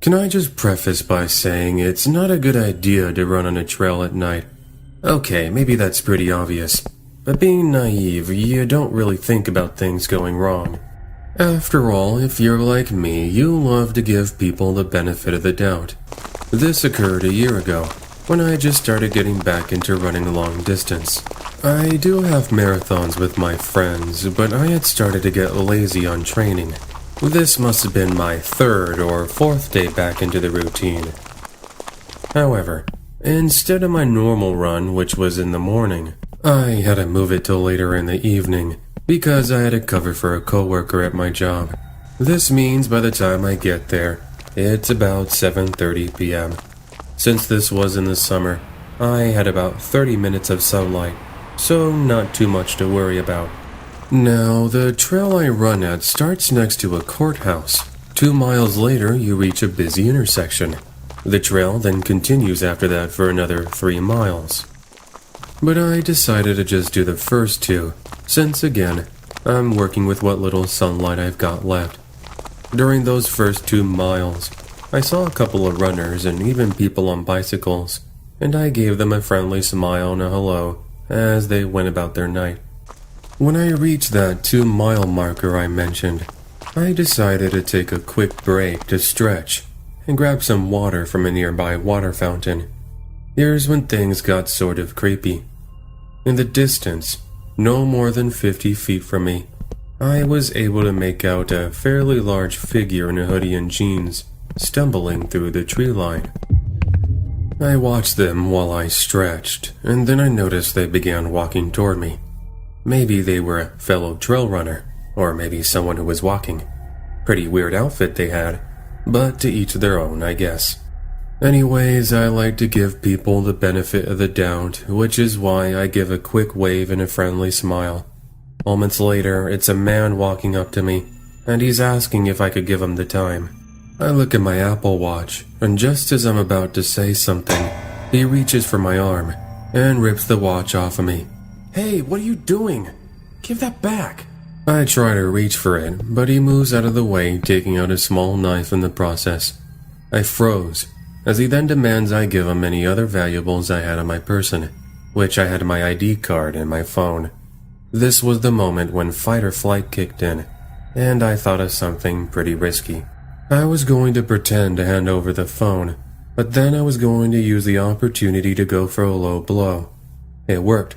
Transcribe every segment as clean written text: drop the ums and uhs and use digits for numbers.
Can I just preface by saying it's not a good idea to run on a trail at night? Okay, maybe that's pretty obvious, but being naive, you don't really think about things going wrong. After all, if you're like me, you love to give people the benefit of the doubt. This occurred a year ago, when I just started getting back into running long distance. I do have marathons with my friends, but I had started to get lazy on training. This must have been my third or fourth day back into the routine. However, instead of my normal run, which was in the morning, I had to move it till later in the evening because I had to cover for a coworker at my job. This means by the time I get there, it's about 7:30 p.m. Since this was in the summer, I had about 30 minutes of sunlight, so not too much to worry about. Now, the trail I run at starts next to a courthouse. 2 miles later, you reach a busy intersection. The trail then continues after that for another 3 miles. But I decided to just do the first 2, since again, I'm working with what little sunlight I've got left. During those first 2 miles, I saw a couple of runners and even people on bicycles, and I gave them a friendly smile and a hello as they went about their night. When I reached that 2-mile marker I mentioned, I decided to take a quick break to stretch and grab some water from a nearby water fountain. Here's when things got sort of creepy. In the distance, no more than 50 feet from me, I was able to make out a fairly large figure in a hoodie and jeans stumbling through the tree line. I watched them while I stretched, and then I noticed they began walking toward me. Maybe they were a fellow trail runner, or maybe someone who was walking. Pretty weird outfit they had, but to each their own, I guess. Anyways, I like to give people the benefit of the doubt, which is why I give a quick wave and a friendly smile. Moments later, it's a man walking up to me, and he's asking if I could give him the time. I look at my Apple Watch, and just as I'm about to say something, he reaches for my arm and rips the watch off of me. Hey, what are you doing? Give that back. I try to reach for it, but he moves out of the way, taking out a small knife in the process. I froze, as he then demands I give him any other valuables I had on my person, which I had my ID card and my phone. This was the moment when fight or flight kicked in, and I thought of something pretty risky. I was going to pretend to hand over the phone, but then I was going to use the opportunity to go for a low blow. It worked.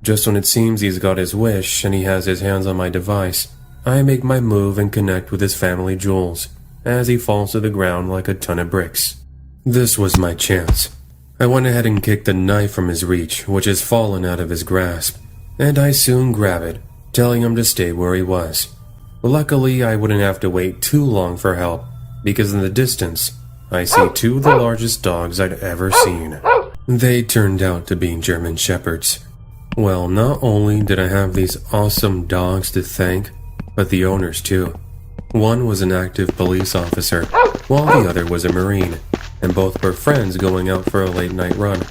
Just when it seems he's got his wish and he has his hands on my device, I make my move and connect with his family jewels, as he falls to the ground like a ton of bricks. This was my chance. I went ahead and kicked the knife from his reach, which has fallen out of his grasp, and I soon grab it, telling him to stay where he was. Luckily, I wouldn't have to wait too long for help, because in the distance, I see 2 of the largest dogs I'd ever seen. They turned out to be German Shepherds. Well, not only did I have these awesome dogs to thank, but the owners too. One was an active police officer, while the other was a Marine, and both were friends going out for a late night run.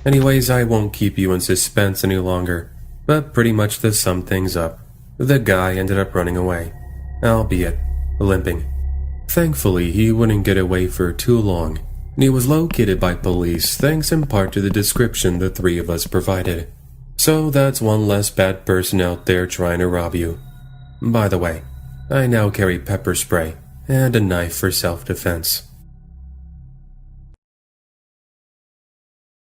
Anyways, I won't keep you in suspense any longer, but pretty much to sum things up, the guy ended up running away, albeit limping. Thankfully, he wouldn't get away for too long, and he was located by police thanks in part to the description the 3 of us provided. So that's one less bad person out there trying to rob you. By the way, I now carry pepper spray and a knife for self-defense.